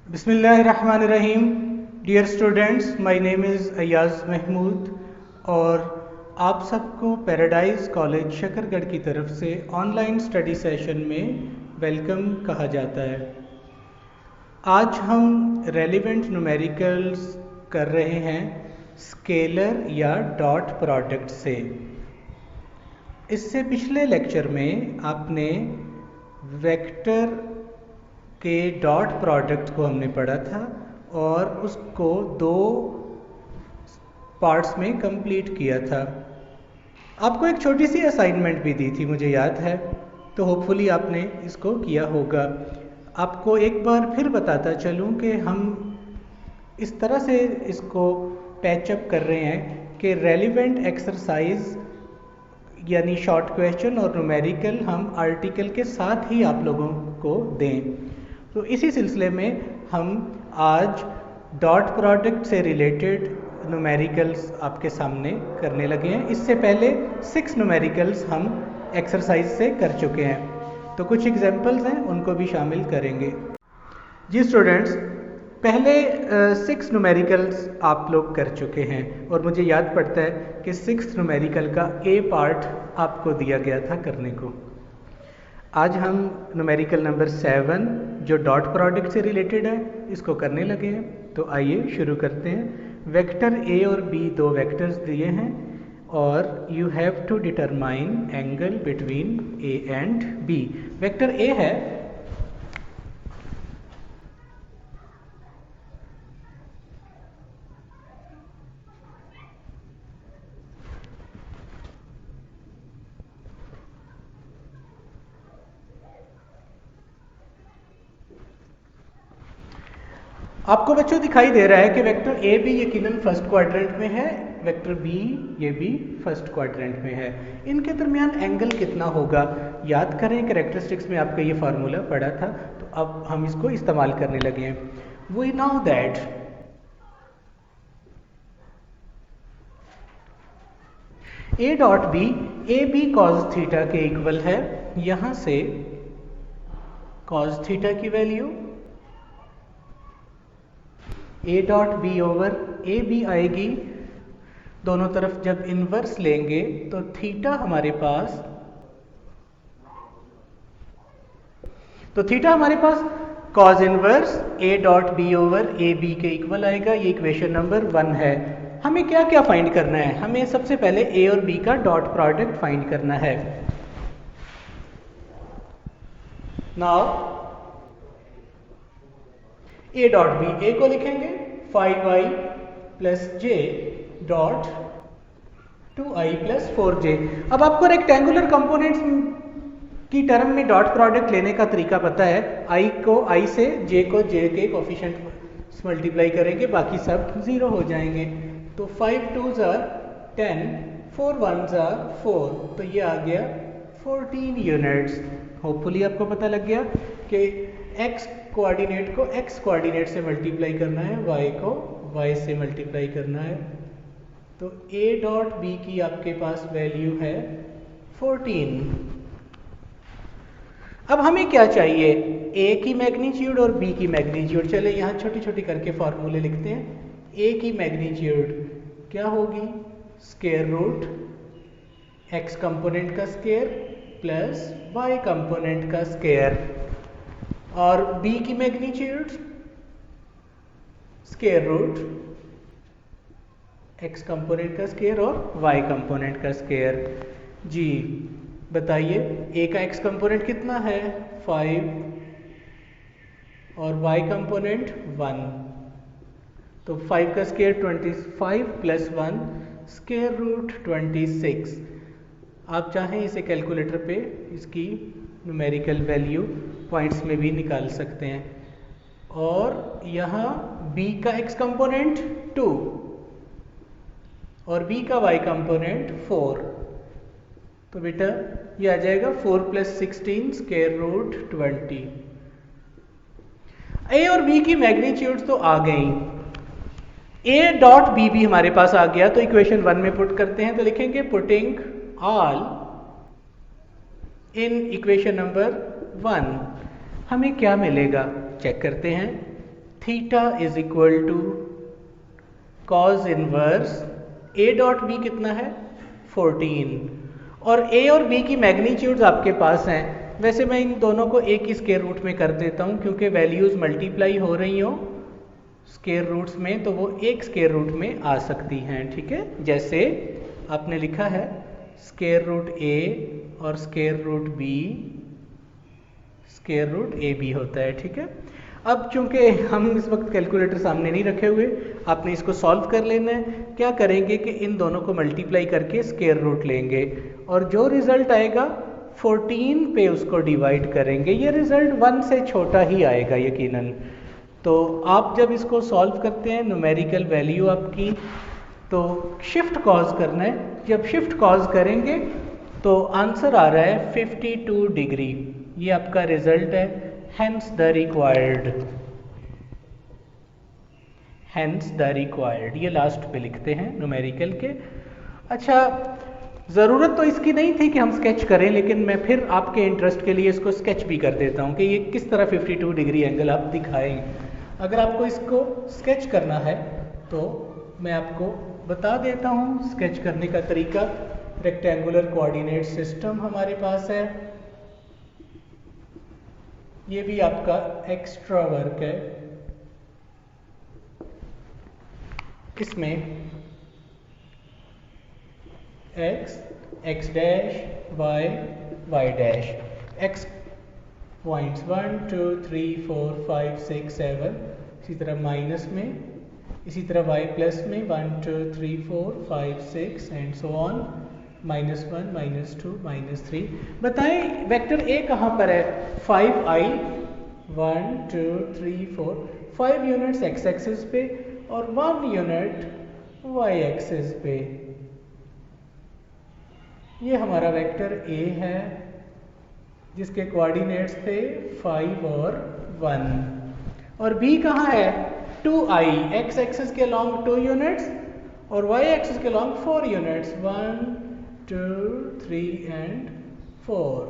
बिस्मिल्लाहिर्रहमानिर्रहीम। Dear students, my name is Ayaz Mahmood और आप सबको पैराडाइज कॉलेज शकरगढ़ की तरफ से ऑनलाइन स्टडी सेशन में वेलकम कहा जाता है। आज हम रेलिवेंट न्यूमेरिकल्स कर रहे हैं स्केलर या डॉट प्रोडक्ट से। इससे पिछले लेक्चर में आपने वेक्टर के डॉट प्रोडक्ट को हमने पढ़ा था और उसको दो पार्ट्स में कंप्लीट किया था। आपको एक छोटी सी असाइनमेंट भी दी थी, मुझे याद है, तो होपफुली आपने इसको किया होगा। आपको एक बार फिर बताता चलूं कि हम इस तरह से इसको पैचअप कर रहे हैं कि रेलिवेंट एक्सरसाइज यानी शॉर्ट क्वेश्चन और न्यूमेरिकल हम आर्टिकल के साथ ही आप लोगों को दें। तो इसी सिलसिले में हम आज डॉट प्रोडक्ट से रिलेटेड न्यूमेरिकल्स आपके सामने करने लगे हैं। इससे पहले 6 न्यूमेरिकल्स हम एक्सरसाइज से कर चुके हैं, तो कुछ एग्जांपल्स हैं उनको भी शामिल करेंगे। जी स्टूडेंट्स, पहले 6 न्यूमेरिकल्स आप लोग कर चुके हैं और मुझे याद पड़ता है कि 6th न्यूमेरिकल का ए पार्ट आपको दिया गया था करने को। आज हम न्यूमेरिकल नंबर 7 जो डॉट प्रोडक्ट से रिलेटेड है इसको करने लगे हैं। तो आइए शुरू करते हैं। वेक्टर ए और बी दो वेक्टर्स दिए हैं और you have to determine angle between A and B. Vector A है आपको बच्चों दिखाई दे रहा है कि वेक्टर ए भी यकीनन फर्स्ट क्वाड्रेंट में है, वेक्टर बी ये भी फर्स्ट क्वाड्रेंट में है। इनके दरमियान एंगल कितना होगा याद करें, कैरेक्टरिस्टिक्स में आपका ये फार्मूला पढ़ा था, तो अब हम इसको इस्तेमाल करने लगे हैं। We know that A dot B, A B cos theta के इक्वल है। यहां से कॉस थीटा की value A dot B over A B आएगी। दोनों तरफ जब इन्वर्स लेंगे तो थीटा हमारे पास cos inverse A dot B over A B के इक्वल आएगा। ये इक्वेशन नंबर 1 है। हमें क्या क्या फाइंड करना है? हमें सबसे पहले ए और बी का डॉट प्रोडक्ट फाइंड करना है। नाउ ए डॉट बी, ए को लिखेंगे 5y plus J dot 2i plus 4j। अब आपको रेक्टेंगुलर कंपोनेंट्स की टर्म में डॉट प्रोडक्ट लेने का तरीका पता है। i को i से, j को j के कोफिशिएंट मल्टीप्लाई करेंगे, बाकी सब 0 हो जाएंगे। तो 5 2s are 10, 4 1s are 4, तो ये आ गया 14 यूनिट्स। होपफुली आपको पता लग गया कि x कोऑर्डिनेट को x कोऑर्डिनेट से मल्टीप्लाई करना है, y को y से मल्टीप्लाई करना है। तो a डॉट b की आपके पास वैल्यू है 14। अब हमें क्या चाहिए? a की मैग्नीट्यूड और b की मैग्नीट्यूड। चले यहाँ छोटी छोटी करके फॉर्मूले लिखते हैं। a की मैग्नीट्यूड क्या होगी? स्क्वायर रूट x कंपोनेंट का स्क्वायर प्लस y कंपोनेंट का स्क्वायर, और b की magnitude square root x component का स्क्वायर और y कंपोनेंट का स्क्वायर। जी बताइए, a का x कंपोनेंट कितना है? 5 और y कंपोनेंट 1, तो 5 का स्क्वायर 25 प्लस 1 स्क्वायर रूट 26। आप चाहें इसे कैलकुलेटर पे इसकी न्यूमेरिकल वैल्यू पॉइंट्स में भी निकाल सकते हैं। और यहाँ b का x कंपोनेंट 2 और b का y कंपोनेंट 4, तो बेटा ये आ जाएगा 4 प्लस 16 स्क्वायर रूट 20। a और b की मैग्नीट्यूड तो आ गई, a डॉट b भी हमारे पास आ गया, तो इक्वेशन 1 में पुट करते हैं। तो लिखेंगे putting all in equation number 1। हमें क्या मिलेगा चेक करते हैं। Theta is equal to cos inverse A dot B कितना है 14 और ए और बी की मैग्नीट्यूड्स आपके पास हैं। वैसे मैं इन दोनों को एक ही स्क्वायर रूट में कर देता हूँ क्योंकि वैल्यूज़ मल्टीप्लाई हो रही हो स्क्वायर रूट्स में तो वो एक स्क्वायर रूट में आ सकती हैं। ठीक है, जैसे आपने लिखा है स्क्वायर रूट ए और square root B square root A B होता है। ठीक है, अब चूंकि हम इस वक्त कैलकुलेटर सामने नहीं रखे हुए, आपने इसको सॉल्व कर लेना है। क्या करेंगे कि इन दोनों को मल्टीप्लाई करके स्क्वायर रूट लेंगे और जो रिजल्ट आएगा 14 पे उसको डिवाइड करेंगे। ये रिजल्ट 1 से छोटा ही आएगा यकीनन। तो आप जब इसको सॉल्व करते हैं न्यूमेरिकल वैल्यू आपकी, तो शिफ्ट कॉज करना है। जब शिफ्ट कॉज करेंगे तो आंसर आ रहा है 52 डिग्री। ये आपका रिजल्ट है। Hence the required ये लास्ट पे लिखते हैं न्यूमेरिकल के। अच्छा, ज़रूरत तो इसकी नहीं थी कि हम स्केच करें, लेकिन मैं फिर आपके इंटरेस्ट के लिए इसको स्केच भी कर देता हूँ कि ये किस तरह 52 डिग्री एंगल आप दिखाएं। अगर आपको इसको स्केच करना है तो मैं आपको बता देता हूँ स्केच करने का तरीका। रेक्टेंगुलर कोऑर्डिनेट सिस्टम हमारे पास है, ये भी आपका एक्स्ट्रा वर्क है। इसमें x dash y dash, x points 1 2 3 4 5 6 7, इसी तरह माइनस में, इसी तरह y प्लस में 1 2 3 4 5 6 एंड सो ऑन, -1 -2 -3। बताएं वेक्टर a कहाँ पर है? 5i 1 2 3 4, 5 यूनिट्स x एक्सिस पे और 1 यूनिट y एक्सिस पे। ये हमारा वेक्टर a है जिसके कोऑर्डिनेट्स थे 5 और 1। और b कहाँ है? 2i, x एक्सिस के अलॉन्ग 2 यूनिट्स और y एक्सिस के अलॉन्ग 4 यूनिट्स, 1 2 3 एंड 4।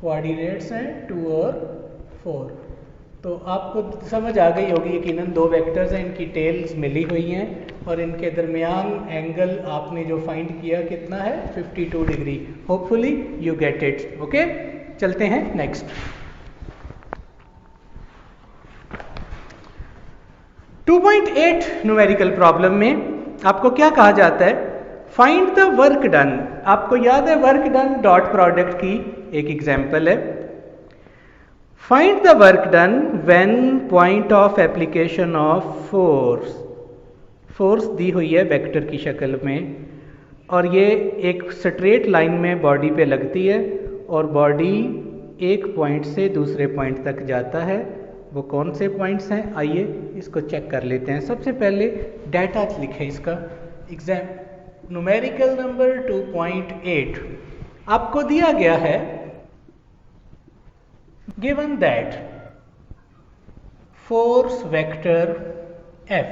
कोऑर्डिनेट्स हैं 2 और 4। तो आपको समझ आ गई होगी यकीनन, दो वेक्टर्स हैं, इनकी टेल्स मिली हुई हैं और इनके दरमियान एंगल आपने जो फाइंड किया कितना है? 52 degree. Hopefully you get it. Okay, चलते हैं नेक्स्ट। टू 2.8 न्यूमेरिकल प्रॉब्लम में आपको क्या कहा जाता है? Find the work done. आपको याद है वर्क डन डॉट प्रोडक्ट की एक एग्जाम्पल है। Find the work done when point of application of force. Force दी हुई है वेक्टर की शक्ल में और ये एक स्ट्रेट लाइन में बॉडी पे लगती है और बॉडी एक पॉइंट से दूसरे पॉइंट तक जाता है। वो कौन से पॉइंट्स हैं? आइए इसको चेक कर लेते हैं। सबसे पहले डाटा लिखें इसका। एग्जाम न्यूमेरिकल नंबर 2.8 आपको दिया गया है। Given that force vector F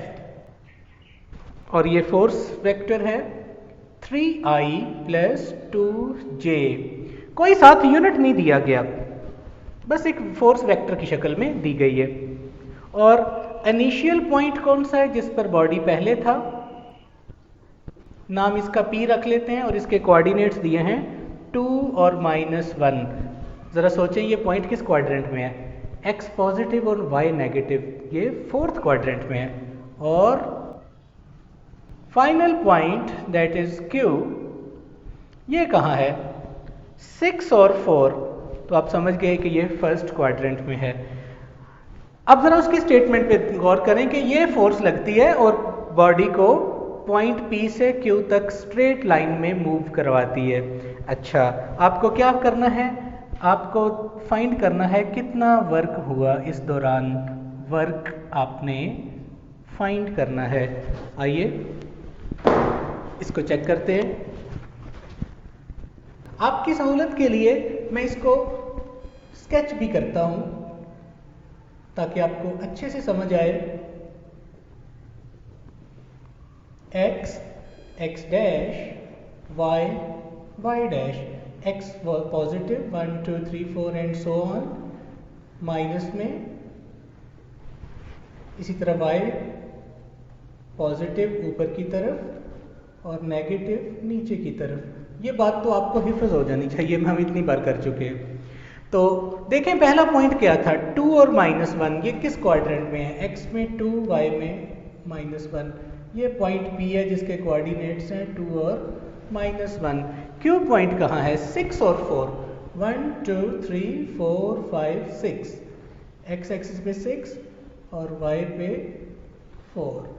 और ये फोर्स वेक्टर है 3i + 2j। कोई साथ यूनिट नहीं दिया गया, बस एक फोर्स वेक्टर की शक्ल में दी गई है। और इनिशियल पॉइंट कौन सा है जिस पर बॉडी पहले था? नाम इसका P रख लेते हैं और इसके कोऑर्डिनेट्स दिए हैं 2 और -1। ज़रा सोचें ये पॉइंट किस क्वाड्रेंट में है? X पॉजिटिव और Y नेगेटिव, ये 4th क्वाड्रेंट में है। और final point that is Q, ये कहाँ है? 6 और 4, तो आप समझ गए कि ये फर्स्ट क्वाड्रेंट में है। अब जरा उसकी स्टेटमेंट पे गौर करें कि ये फोर्स लगती है और बॉडी को पॉइंट P से Q तक स्ट्रेट लाइन में मूव करवाती है। अच्छा, आपको क्या करना है? आपको फाइंड करना है कितना वर्क हुआ इस दौरान। वर्क आपने फाइंड करना है। आइए इसको चेक करते हैं। आपकी सहूलत के लिए मैं इसको स्केच भी करता हूं ताकि आपको अच्छे से समझ आए। x dash y dash, x positive 1 2 3 4 and so on, minus में, इसी तरह y पॉजिटिव ऊपर की तरफ और नेगेटिव नीचे की तरफ। ये बात तो आपको हिफ्ज हो जानी चाहिए, हम इतनी बार कर चुके हैं। तो देखें पहला पॉइंट क्या था, 2 और -1, ये किस क्वाड्रेंट में है, x में 2, y में -1। ये पॉइंट P है जिसके कोऑर्डिनेट्स हैं 2 और -1। Q पॉइंट कहाँ है, 6 और 4, 1 2 3 4 5 6, x एक्सिस पे 6 और y पे 4।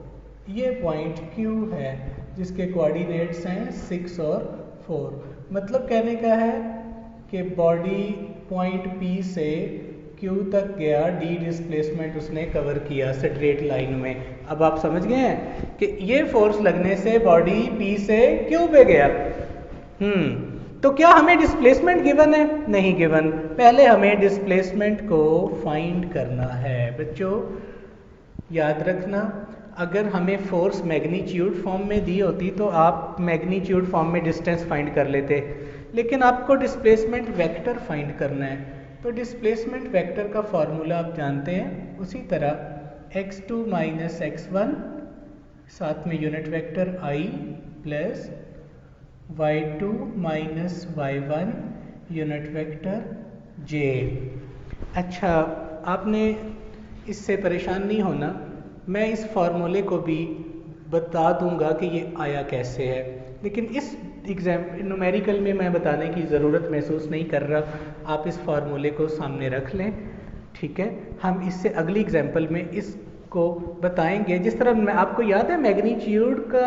ये पॉइंट Q है जिसके कोऑर्डिनेट्स हैं 6 और 4। मतलब कहने का है कि बॉडी पॉइंट P से Q तक गया, d डिस्प्लेसमेंट उसने कवर किया स्ट्रेट लाइन में। अब आप समझ गए हैं कि ये फोर्स लगने से बॉडी P से Q पे गया। तो क्या हमें डिस्प्लेसमेंट गिवन है? नहीं गिवन। पहले हमें डिस्प्लेसमेंट को फाइंड करना है। बच्चों याद रखना, अगर हमें फोर्स मैग्नीट्यूड फॉर्म में दी होती तो आप मैग्नीट्यूड फॉर्म में डिस्टेंस फाइंड कर लेते, लेकिन आपको डिस्प्लेसमेंट वेक्टर फाइंड करना है। तो डिस्प्लेसमेंट वेक्टर का फॉर्मूला आप जानते हैं। उसी तरह x2 माइनस x1 साथ में unit vector i plus y2 minus y1 unit vector j। अच्छा, आपने इससे परेशान नहीं होना, मैं इस फार्मूले को भी बता दूंगा कि ये आया कैसे है, लेकिन इस न्यूमेरिकल में मैं बताने की ज़रूरत महसूस नहीं कर रहा। आप इस फार्मूले को सामने रख लें, ठीक है। हम इससे अगली एग्जाम्पल में इसको बताएंगे। जिस तरह मैं आपको याद है मैग्नीट्यूड का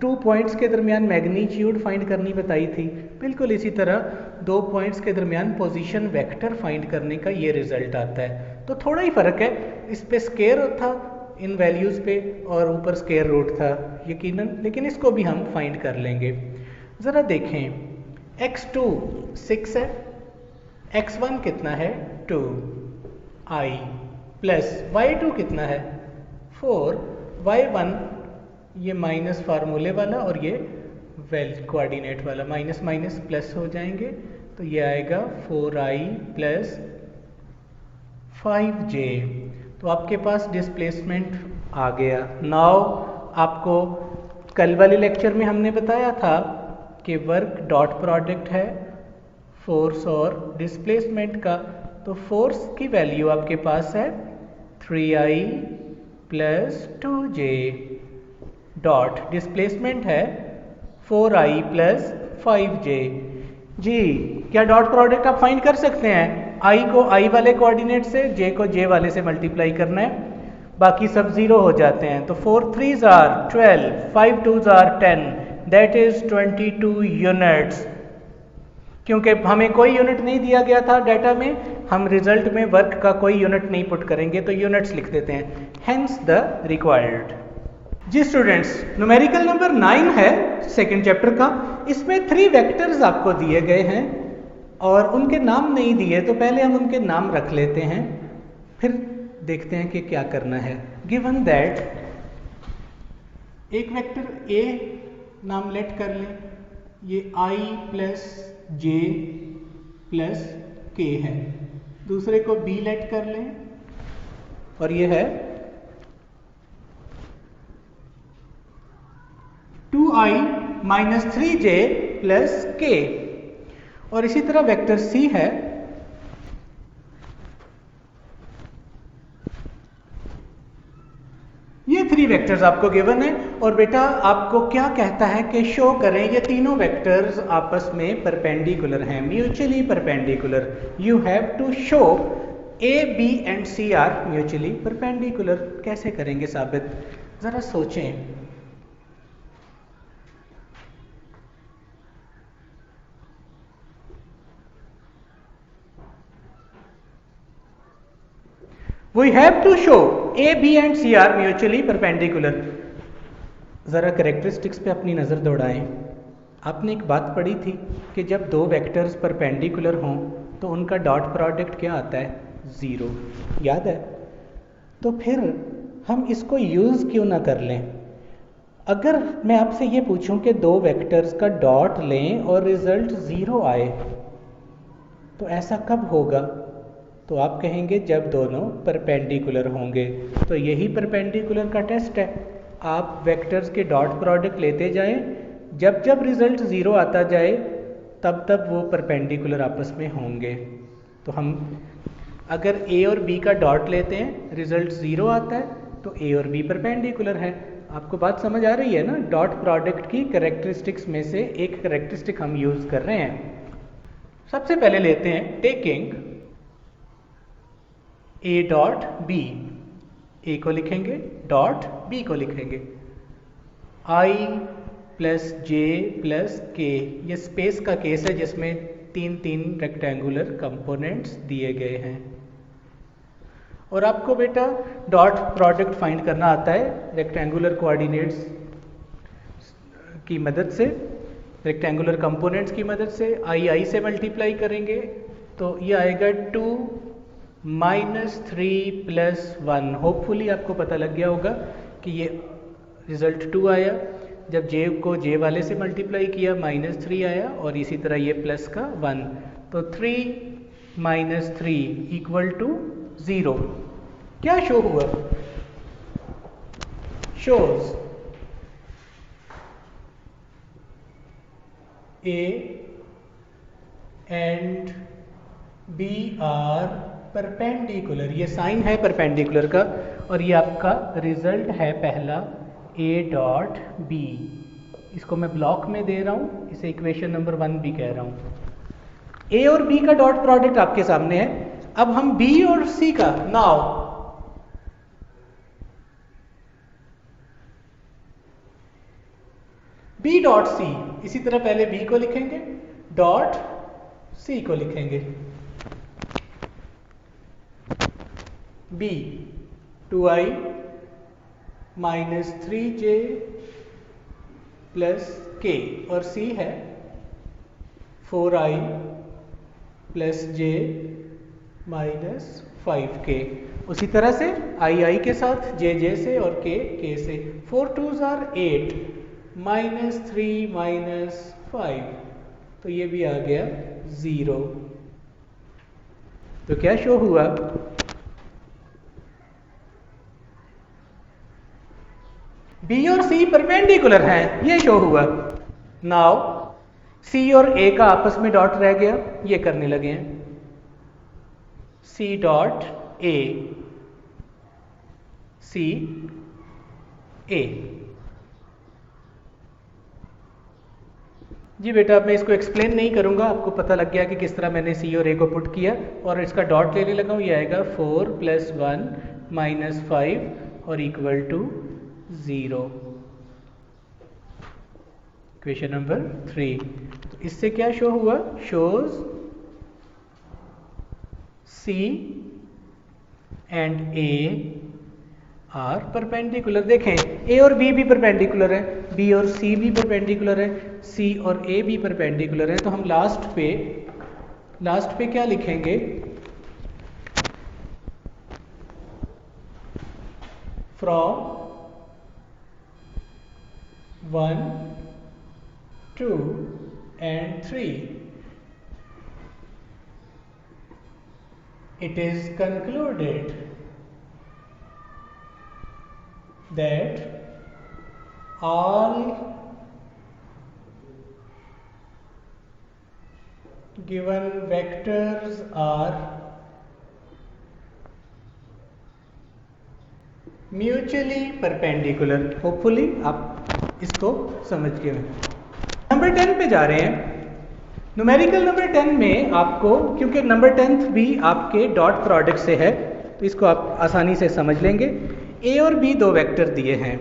2 पॉइंट्स के दरमियान मैग्नीट्यूड फाइंड करनी बताई थी, बिल्कुल इसी तरह 2 पॉइंट्स के दरमियान पोजीशन वेक्टर फाइंड करने का ये रिजल्ट आता है। तो थोड़ा ही फ़र्क है, इस पे स्केयर था इन वैल्यूज़ पे और ऊपर स्केयर रूट था यकीनन, लेकिन इसको भी हम फाइंड कर लेंगे। ज़रा देखें, x2 6 है, x1 कितना है 2 i प्लस y2 कितना है 4, y1 ये माइनस फार्मूले वाला और ये वेल कोऑर्डिनेट वाला, माइनस माइनस प्लस हो जाएंगे, तो ये आएगा 4i प्लस 5j। तो आपके पास डिस्प्लेसमेंट आ गया। नाउ आपको कल वाले लेक्चर में हमने बताया था कि वर्क डॉट प्रोडक्ट है फोर्स और डिस्प्लेसमेंट का। तो फोर्स की वैल्यू आपके पास है 3i plus 2j dot displacement है 4i प्लस 5j। जी, क्या डॉट प्रोडक्ट आप फाइंड कर सकते हैं? i को i वाले कोऑर्डिनेट से, j को j वाले से मल्टीप्लाई करना है, बाकी सब 0 हो जाते हैं। तो 4 3s are 12, 5 2s are 10, that is 22 units. क्योंकि हमें कोई यूनिट नहीं दिया गया था डाटा में, हम रिजल्ट में वर्क का कोई यूनिट नहीं पुट करेंगे, तो यूनिट्स लिख देते हैं, हेंस द रिक्वायर्ड। जी स्टूडेंट्स, न्यूमेरिकल नंबर 9 है सेकंड चैप्टर का। इसमें 3 वेक्टर्स आपको दिए गए हैं और उनके नाम नहीं दिए, तो पहले हम उनके नाम रख लेते हैं, फिर देखते हैं कि क्या करना है। गिवन दैट एक वेक्टर a नाम लेट कर लें, ये i plus j plus k है। दूसरे को b लेट कर लें और ये है 2i minus 3j plus k। और इसी तरह वेक्टर c है, ये 3 वेक्टर्स आपको गिवन है। और बेटा आपको क्या कहता है कि शो करें ये तीनों वेक्टर्स आपस में परपेंडिकुलर हैं, mutually perpendicular. You have to show a b and c are mutually perpendicular. कैसे करेंगे साबित, जरा सोचें। We have to show A, B and C are mutually perpendicular। ज़रा करेक्टरिस्टिक्स पे अपनी नज़र दौड़ाएं। आपने एक बात पढ़ी थी कि जब 2 वेक्टर्स परपेंडिकुलर हों तो उनका डॉट प्रोडक्ट क्या आता है, 0, याद है? तो फिर हम इसको यूज़ क्यों ना कर लें। अगर मैं आपसे ये पूछूं कि 2 वेक्टर्स का डॉट लें और रिजल्ट 0 आए, तो ऐसा कब होगा? तो आप कहेंगे जब दोनों परपेंडिकुलर होंगे। तो यही परपेंडिकुलर का टेस्ट है। आप वेक्टर्स के डॉट प्रोडक्ट लेते जाएं, जब जब रिजल्ट ज़ीरो आता जाए तब तब वो परपेंडिकुलर आपस में होंगे। तो हम अगर ए और बी का डॉट लेते हैं, रिजल्ट ज़ीरो आता है, तो ए और बी परपेंडिकुलर है। आपको बात समझ आ रही है ना? डॉट प्रोडक्ट की कैरेक्टरिस्टिक्स में से एक कैरेक्टरिस्टिक हम यूज़ कर रहे हैं। सबसे पहले लेते हैं टेकिंग ए डॉट बी। ए को लिखेंगे, डॉट बी को लिखेंगे। आई प्लस जे प्लस के, ये स्पेस का केस है जिसमें तीन तीन रेक्टेंगुलर कंपोनेंट्स दिए गए हैं। और आपको बेटा डॉट प्रोडक्ट फाइंड करना आता है रेक्टेंगुलर कोऑर्डिनेट्स की मदद से, रेक्टेंगुलर कंपोनेंट्स की मदद से। आई से मल्टीप्लाई करेंगे तो ये आएगा 2 -3 + 1। होपफुली आपको पता लग गया होगा कि ये रिजल्ट 2 आया। जब जे को जे वाले से मल्टीप्लाई किया -3 आया, और इसी तरह ये प्लस का 1। तो 3 - 3 = 0। क्या शो हुआ? Shows A and B are perpendicular. ये साइन है परपेंडिकुलर का, और ये आपका रिजल्ट है पहला A डॉट B। इसको मैं ब्लॉक में दे रहा हूँ, इसे इक्वेशन नंबर 1 भी कह रहा हूँ। A और B का डॉट प्रोडक्ट आपके सामने है। अब हम B और C का, नाउ B डॉट C, इसी तरह पहले B को लिखेंगे, डॉट C को लिखेंगे। B 2i - 3j + k, और C है 4i + j - 5k। उसी तरह से i के साथ, j से, और k से। 4 2s are 8 -3 - 5, तो ये भी आ गया 0। तो क्या शो हुआ? B और C परपेंडिकुलर हैं, ये शो हुआ। नाउ C और A का आपस में डॉट रह गया, ये करने लगे हैं। C dot A, C A। जी बेटा, अब मैं इसको एक्सप्लेन नहीं करूंगा, आपको पता लग गया कि किस तरह मैंने C और A को पुट किया। और इसका डॉट लेने लगा हूँ, ये आएगा 4 + 1 - 5 और = 0। Question number 3। तो इससे क्या शो हुआ? Shows C and A are perpendicular. देखें, A और B भी परपेंडिकुलर है, B और C भी परपेंडिकुलर है, C और A भी परपेंडिकुलर है। तो हम लास्ट पे क्या लिखेंगे? From 1 2 and 3 it is concluded that all given vectors are mutually perpendicular. Hopefully आप इसको समझ गए। नंबर 10 पे जा रहे हैं। न्यूमेरिकल नंबर 10 में आपको, क्योंकि नंबर 10 भी आपके डॉट प्रोडक्ट से है, तो इसको आप आसानी से समझ लेंगे। A और B दो वेक्टर दिए हैं,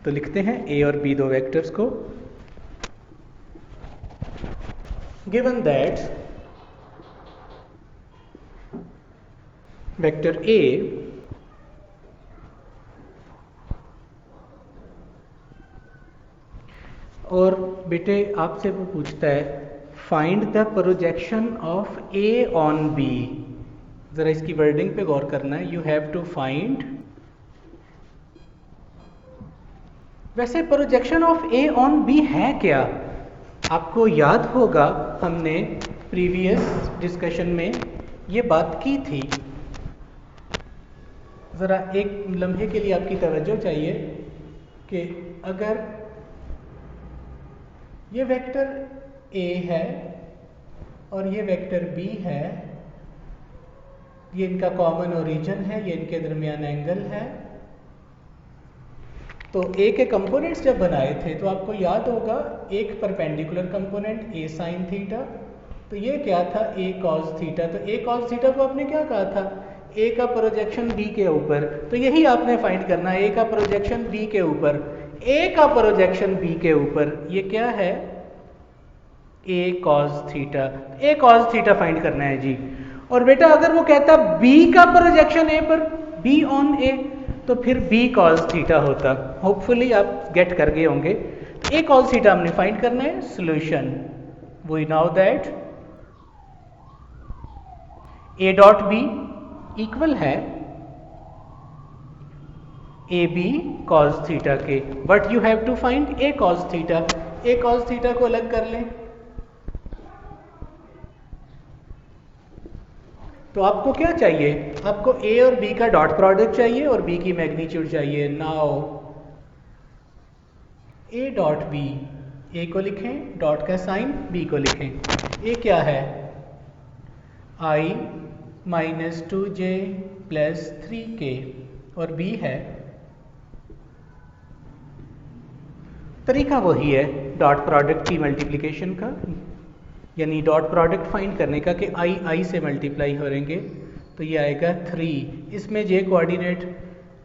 तो लिखते हैं A और B दो वेक्टर्स को। गिवन दैट वेक्टर A और बेटे आपसे वो पूछता है find the projection of A on B। जरा इसकी वर्डिंग पे गौर करना है। यू हैव टू फाइंड, वैसे projection of A on B है क्या? आपको याद होगा हमने प्रीवियस डिस्कशन में ये बात की थी, ज़रा एक लम्हे के लिए आपकी तवज्जो चाहिए कि अगर ये वेक्टर A है और ये वेक्टर B है, ये इनका कॉमन ओरिजिन है, ये इनके दरमियान एंगल है, तो A के कंपोनेंट्स जब बनाए थे तो आपको याद होगा एक perpendicular component A sine theta, तो ये क्या था A कॉस थीटा। तो A कॉस थीटा को आपने क्या कहा था, A का प्रोजेक्शन B के ऊपर, तो यही आपने फाइंड करना है, A का प्रोजेक्शन B के ऊपर, A का प्रोजेक्शन B के ऊपर, ये क्या है A cos theta, A cos theta find करना है जी। और बेटा अगर वो कहता B का प्रोजेक्शन A पर, B ऑन A, तो फिर B कॉस थीटा होता। होपफुली आप गेट कर गए होंगे। A कॉस थीटा हमने फाइंड करना है, solution we know that A dot B equal है AB कॉस थीटा के, but you have to find A cos theta. A cos theta को अलग कर लें, तो आपको क्या चाहिए, आपको A और B का डॉट प्रोडक्ट चाहिए और B की मैग्नीट्यूड चाहिए। Now A dot B, A को लिखें, डॉट का साइन, B को लिखें। A क्या है, I minus 2J plus 3K, और B है, तरीका वही है डॉट प्रोडक्ट की मल्टीप्लिकेशन का, यानी डॉट प्रोडक्ट फाइंड करने का कि I से मल्टीप्लाई करेंगे तो ये आएगा 3। इसमें J कोऑर्डिनेट,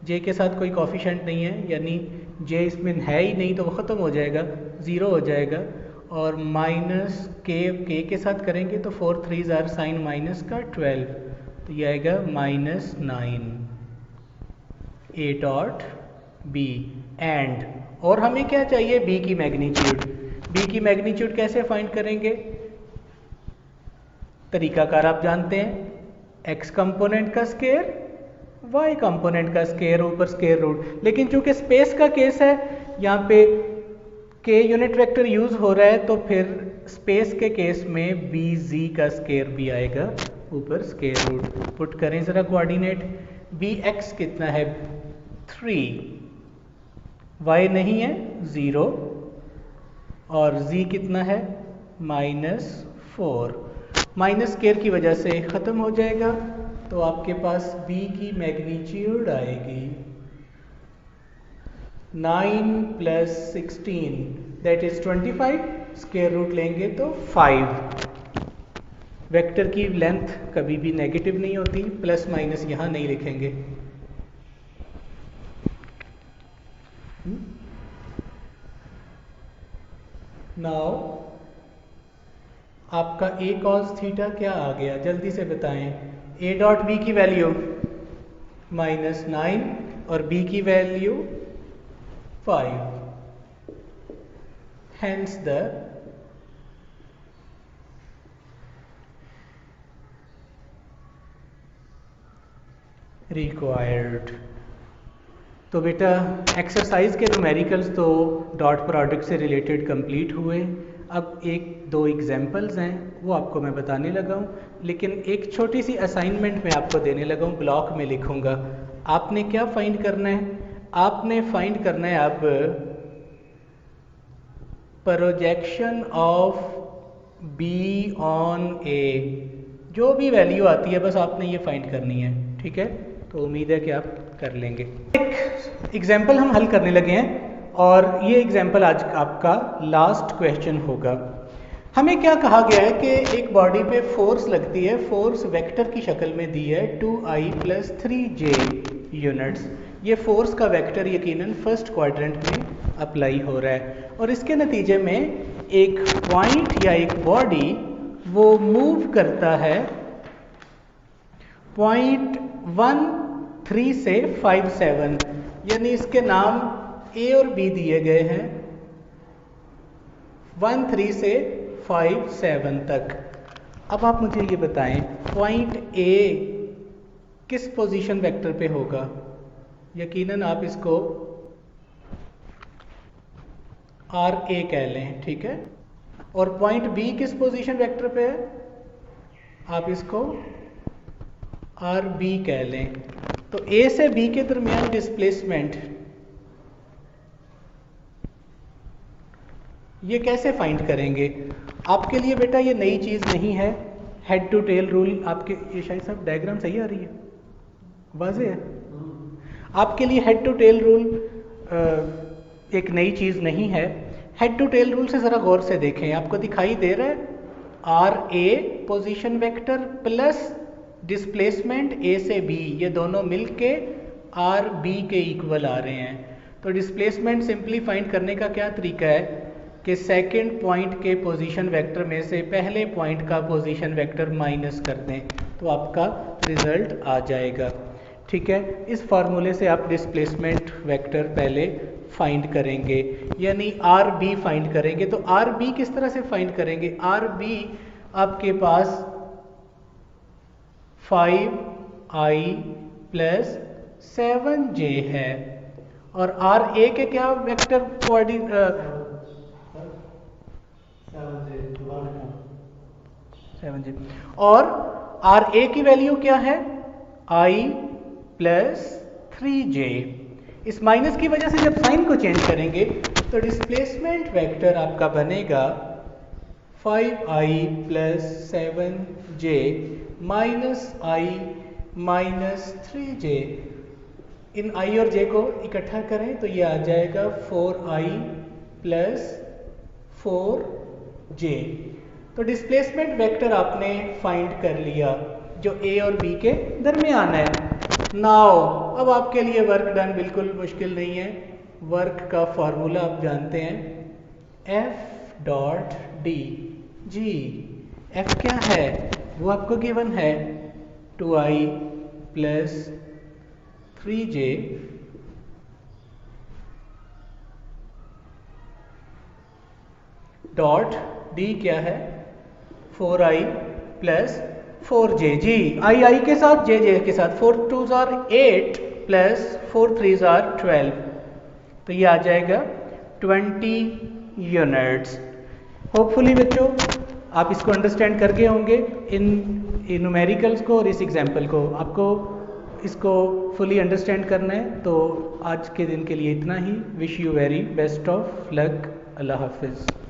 J के साथ कोई कॉफिशेंट नहीं है, यानी J इसमें है ही नहीं, तो वो ख़त्म हो जाएगा, 0 हो जाएगा। और माइनस K के साथ करेंगे तो 4 3s आर साइन माइनस का 12, तो ये आएगा minus 9 A dot B and, और हमें क्या चाहिए, B की मैग्नीट्यूड। B की मैग्नीट्यूड कैसे फाइंड करेंगे, तरीकाकार आप जानते हैं, x कंपोनेंट का स्केयर, y कंपोनेंट का स्केयर, ऊपर स्केयर रूट। लेकिन चूंकि स्पेस का केस है, यहाँ पे k यूनिट वेक्टर यूज हो रहा है, तो फिर स्पेस के केस में bz का स्केयर भी आएगा, ऊपर स्केयर रूट। पुट करें जरा कोऑर्डिनेट, bx कितना है 3, y नहीं है 0, और z कितना है -4, माइनस स्केयर की वजह से ख़त्म हो जाएगा, तो आपके पास B की मैग्नीट्यूड आएगी 9 plus 16 that is 25, square root लेंगे तो 5। वेक्टर की लेंथ कभी भी नेगेटिव नहीं होती, प्लस माइनस यहाँ नहीं लिखेंगे। नाउ आपका A cos थीटा क्या आ गया, जल्दी से बताएं। A डॉट B की वैल्यू -9 और B की वैल्यू 5, हेंस द रिक्वायर्ड। तो बेटा एक्सरसाइज के न्यूमेरिकल्स तो डॉट प्रोडक्ट से रिलेटेड कंप्लीट हुए। अब एक दो एग्जांपल्स हैं वो आपको मैं बताने लगा हूँ, लेकिन एक छोटी सी असाइनमेंट मैं आपको देने लगा हूँ, ब्लॉक में लिखूँगा। आपने क्या फाइंड करना है, आपने फाइंड करना है अब प्रोजेक्शन ऑफ बी ऑन ए। जो भी वैल्यू आती है बस आपने ये फाइंड करनी है, ठीक है। तो उम्मीद है कि आप कर लेंगे। एक एग्जाम्पल हम हल करने लगे हैं और ये एग्जाम्पल आज आपका लास्ट क्वेश्चन होगा। हमें क्या कहा गया है कि एक बॉडी पे फोर्स लगती है, फोर्स वेक्टर की शक्ल में दी है 2I + 3J यूनिट्स। ये फोर्स का वेक्टर यकीनन फर्स्ट क्वाड्रेंट में अप्लाई हो रहा है और इसके नतीजे में एक पॉइंट या एक बॉडी वो मूव करता है पॉइंट 1 3 से 5 7, यानी इसके नाम A और B दिए गए हैं 1 3 से 5 7 तक। अब आप मुझे ये बताएं पॉइंट A किस पोजीशन वेक्टर पे होगा। यकीनन आप इसको RA कह लें, ठीक है। और पॉइंट B किस पोजीशन वेक्टर पे है, आप इसको आर बी कह लें, तो ए से बी के दरमियान डिस्प्लेसमेंट ये कैसे फाइंड करेंगे? आपके लिए बेटा ये नई चीज़ नहीं है। हेड टू टेल रूल आपके, ये शायद सब डायग्राम सही आ रही है, वाज़ेह है? आपके लिए हेड टू टेल रूल एक नई चीज़ नहीं है। हेड टू टेल रूल से ज़रा गौर से देखें, आपको दिखाई दे रहा है R A position vector plus displacement A से बी, ये दोनों मिलके आर बी के इक्वल आ रहे हैं। तो डिस्प्लेसमेंट सिंपली फाइंड करने का क्या तरीका है कि सेकंड पॉइंट के पोजीशन वेक्टर में से पहले पॉइंट का पोजीशन वेक्टर माइनस कर दें, तो आपका रिजल्ट आ जाएगा। ठीक है, इस फार्मूले से आप डिस्प्लेसमेंट वेक्टर पहले फाइंड करेंगे, यानी आर बी फाइंड करेंगे। तो आर बी किस तरह से फाइंड करेंगे? आर बी आपके पास 5i प्लस 7j है, और आर ए के क्या वेक्टर कोऑर्डिनेट 7j, और आर ए की वैल्यू क्या है? i plus 3j। इस माइनस की वजह से जब साइन को चेंज करेंगे तो डिस्प्लेसमेंट वेक्टर आपका बनेगा 5i plus 7j minus i minus 3j। In i और j को इकट्ठा करें तो ये आ जाएगा 4i प्लस 4j। तो डिस्प्लेसमेंट वेक्टर आपने फाइंड कर लिया जो a और b के दरमियान है। नाउ अब आपके लिए वर्क डन बिल्कुल मुश्किल नहीं है। वर्क का फॉर्मूला आप जानते हैं, f dot D G. f क्या है वो आपको गिवन है, 2i plus 3j dot D क्या है, 4i प्लस 4j। जी, आई के साथ जे के साथ, 4 2s are 8 plus 4 3s are 12, तो ये आ जाएगा 20 यूनिट्स। होपफुली बच्चों आप इसको अंडरस्टैंड कर गए होंगे, इन न्यूमेरिकल्स को और इस एग्जाम्पल को। आपको इसको फुली अंडरस्टैंड करना है तो आज के दिन के लिए इतना ही। Wish you very best of luck. अल्लाह हाफिज़।